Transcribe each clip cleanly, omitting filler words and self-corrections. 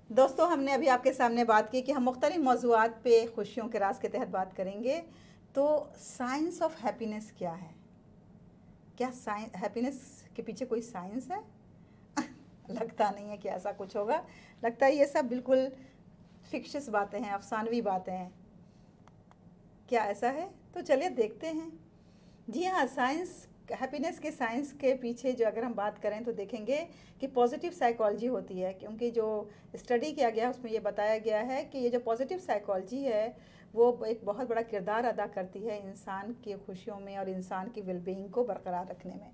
दोस्तों, हमने अभी आपके सामने बात की कि हम मुख्तलिफ मौज़ूआत पे खुशियों के राज के तहत बात करेंगे। तो साइंस ऑफ हैप्पीनेस क्या है? क्या साइंस हैप्पीनेस के पीछे कोई साइंस है? लगता नहीं है कि ऐसा कुछ होगा। लगता है ये सब बिल्कुल फिक्शियस बातें हैं, अफसानवी बातें हैं। क्या ऐसा है? तो चलिए देखते हैं। जी हाँ, साइंस हैप्पीनेस के साइंस के पीछे जो अगर हम बात करें तो देखेंगे कि पॉजिटिव साइकोलॉजी होती है, क्योंकि जो स्टडी किया गया उसमें ये बताया गया है कि ये जो पॉजिटिव साइकोलॉजी है वो एक बहुत बड़ा किरदार अदा करती है इंसान की खुशियों में और इंसान की वेलबींग को बरकरार रखने में।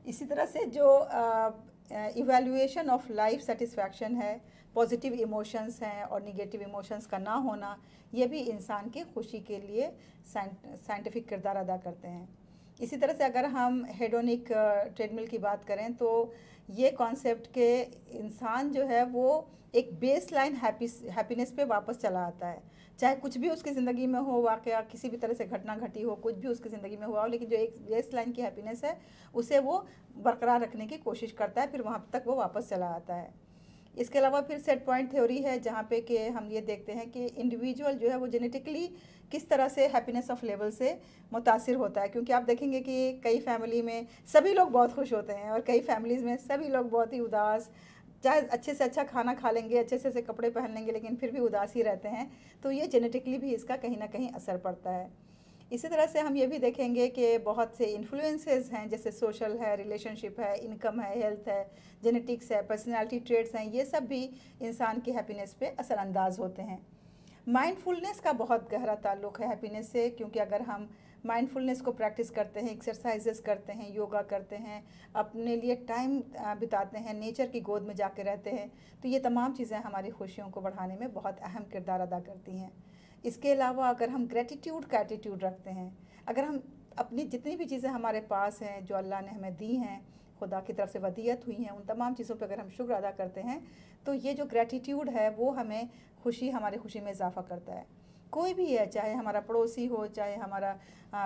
इसी तरह से जो इवैल्यूएशन ऑफ लाइफ सेटिस्फैक्शन है, पॉजिटिव इमोशंस हैं और निगेटिव इमोशंस का ना होना, ये भी इंसान की खुशी के लिए साइंटिफिक किरदार अदा करते हैं। इसी तरह से अगर हम हेडोनिक ट्रेडमिल की बात करें तो ये कॉन्सेप्ट के इंसान जो है वो एक बेस लाइन हैप्पीनेस पे वापस चला आता है। चाहे कुछ भी उसकी ज़िंदगी में हो, वाक़या किसी भी तरह से घटना घटी हो, कुछ भी उसकी ज़िंदगी में हुआ हो, लेकिन जो एक बेस लाइन की हैप्पीनेस है उसे वो बरकरार रखने की कोशिश करता है, फिर वहाँ तक वो वापस चला आता है। इसके अलावा फिर सेट पॉइंट थ्योरी है, जहाँ पे कि हम ये देखते हैं कि इंडिविजुअल जो है वो जेनेटिकली किस तरह से हैप्पीनेस ऑफ लेवल से मुतासिर होता है। क्योंकि आप देखेंगे कि कई फैमिली में सभी लोग बहुत खुश होते हैं और कई फैमिलीज़ में सभी लोग बहुत ही उदास, चाहे अच्छे से अच्छा खाना खा लेंगे, अच्छे से कपड़े पहन लेंगे, लेकिन फिर भी उदास ही रहते हैं। तो ये जेनेटिकली भी इसका कहीं ना कहीं असर पड़ता है। इसी तरह से हम ये भी देखेंगे कि बहुत से इन्फ्लुएंसेस हैं, जैसे सोशल है, रिलेशनशिप है, इनकम है, हेल्थ है, जेनेटिक्स है, पर्सनालिटी ट्रेट्स हैं, ये सब भी इंसान की हैप्पीनेस पे असरअंदाज होते हैं। माइंडफुलनेस का बहुत गहरा ताल्लुक है हैप्पीनेस से, क्योंकि अगर हम माइंडफुलनेस को प्रैक्टिस करते हैं, एक्सरसाइजेस करते हैं, योगा करते हैं, अपने लिए टाइम बिताते हैं, नेचर की गोद में जाके रहते हैं, तो ये तमाम चीज़ें हमारी खुशियों को बढ़ाने में बहुत अहम किरदार अदा करती हैं। इसके अलावा अगर हम ग्रेटिट्यूड का एटीट्यूड रखते हैं, अगर हम अपनी जितनी भी चीज़ें हमारे पास हैं जो अल्लाह ने हमें दी हैं, खुदा की तरफ से वदीयत हुई हैं, उन तमाम चीज़ों पर अगर हम शुक्र अदा करते हैं, तो ये जो ग्रेटिट्यूड है वो हमें हमारी खुशी में इजाफ़ा करता है। कोई भी है, चाहे हमारा पड़ोसी हो, चाहे हमारा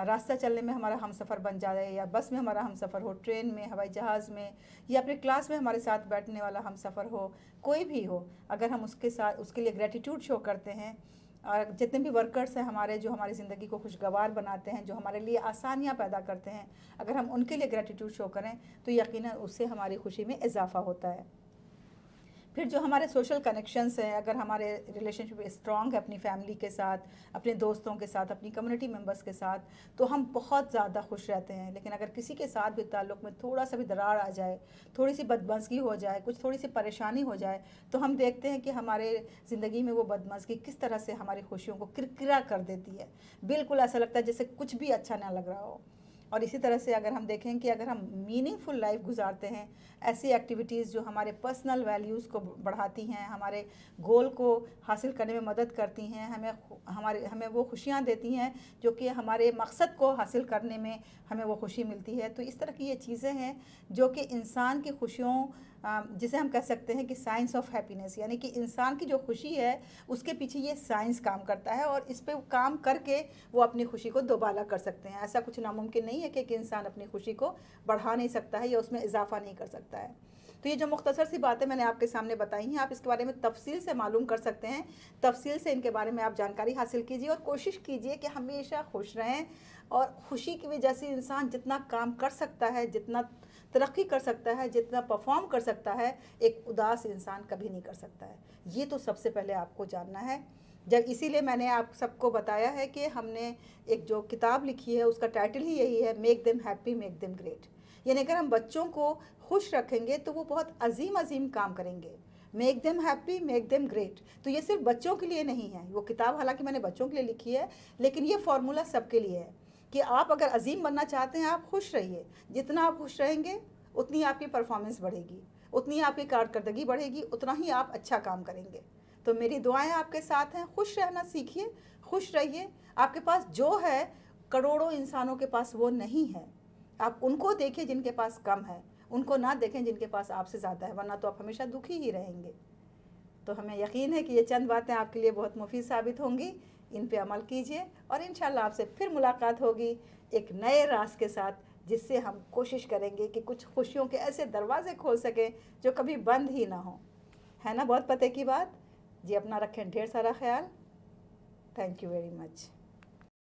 रास्ता चलने में हमारा हमसफ़र बन जाए, या बस में हमारा हमसफ़र हो, ट्रेन में, हवाई जहाज़ में, या अपने क्लास में हमारे साथ बैठने वाला हमसफ़र हो, कोई भी हो, अगर हम उसके साथ उसके लिए ग्रेटिट्यूड शो करते हैं, और जितने भी वर्कर्स हैं हमारे, जो हमारी ज़िंदगी को खुशगवार बनाते हैं, जो हमारे लिए आसानियाँ पैदा करते हैं, अगर हम उनके लिए ग्रेटिट्यूड शो करें तो यकीनन उससे हमारी खुशी में इजाफ़ा होता है। फिर जो हमारे सोशल कनेक्शंस हैं, अगर हमारे रिलेशनशिप स्ट्रॉन्ग है अपनी फैमिली के साथ, अपने दोस्तों के साथ, अपनी कम्युनिटी मेंबर्स के साथ, तो हम बहुत ज़्यादा खुश रहते हैं। लेकिन अगर किसी के साथ भी ताल्लुक़ में थोड़ा सा भी दरार आ जाए, थोड़ी सी बदमज़गी हो जाए, कुछ थोड़ी सी परेशानी हो जाए, तो हम देखते हैं कि हमारे ज़िंदगी में वो बदमज़गी किस तरह से हमारी खुशियों को किरकिरा कर देती है। बिल्कुल ऐसा लगता है जैसे कुछ भी अच्छा ना लग रहा हो। और इसी तरह से अगर हम देखें कि अगर हम मीनिंगफुल लाइफ गुजारते हैं, ऐसी एक्टिविटीज़ जो हमारे पर्सनल वैल्यूज़ को बढ़ाती हैं, हमारे गोल को हासिल करने में मदद करती हैं, हमें वो खुशियाँ देती हैं जो कि हमारे मकसद को हासिल करने में हमें वो खुशी मिलती है। तो इस तरह की ये चीज़ें हैं जो कि इंसान की खुशियों, जिसे हम कह सकते हैं कि साइंस ऑफ हैप्पीनेस, यानी कि इंसान की जो खुशी है उसके पीछे ये साइंस काम करता है, और इस पे काम करके वो अपनी खुशी को दोबारा कर सकते हैं। ऐसा कुछ नामुमकिन नहीं है कि एक इंसान अपनी खुशी को बढ़ा नहीं सकता है या उसमें इजाफा नहीं कर सकता है। तो ये जो मुख्तसर सी बातें मैंने आपके सामने बताई हैं, आप इसके बारे में तफसील से मालूम कर सकते हैं, तफसील से इनके बारे में आप जानकारी हासिल कीजिए और कोशिश कीजिए कि हमेशा खुश रहें। और खुशी की वजह से इंसान जितना काम कर सकता है, जितना तरक्की कर सकता है, जितना परफॉर्म कर सकता है, एक उदास इंसान कभी नहीं कर सकता है। ये तो सबसे पहले आपको जानना है। जब इसीलिए मैंने आप सबको बताया है कि हमने एक जो किताब लिखी है उसका टाइटल ही यही है, make them happy make them great. यानी अगर हम बच्चों को खुश रखेंगे तो वो बहुत अजीम अजीम काम करेंगे। Make them happy make them great, तो ये सिर्फ बच्चों के लिए नहीं है। वो किताब हालांकि मैंने बच्चों के लिए लिखी है, लेकिन ये फार्मूला सबके लिए है कि आप अगर अजीम बनना चाहते हैं, आप खुश रहिए। जितना आप खुश रहेंगे उतनी आपकी परफॉर्मेंस बढ़ेगी, उतनी आपकी कारकर्दगी बढ़ेगी, उतना ही आप अच्छा काम करेंगे। तो मेरी दुआएं आपके साथ हैं। खुश रहना सीखिए, खुश रहिए। आपके पास जो है, करोड़ों इंसानों के पास वो नहीं है। आप उनको देखिए जिनके पास कम है, उनको ना देखें जिनके पास आपसे ज़्यादा है, वरना तो आप हमेशा दुखी ही रहेंगे। तो हमें यकीन है कि ये चंद बातें आपके लिए बहुत मुफीद साबित होंगी। इन पे अमल कीजिए और इंशाल्लाह आपसे फिर मुलाकात होगी एक नए राज के साथ, जिससे हम कोशिश करेंगे कि कुछ खुशियों के ऐसे दरवाजे खोल सकें जो कभी बंद ही ना हों। है ना बहुत पते की बात। जी अपना रखें ढेर सारा ख्याल। Thank you very much.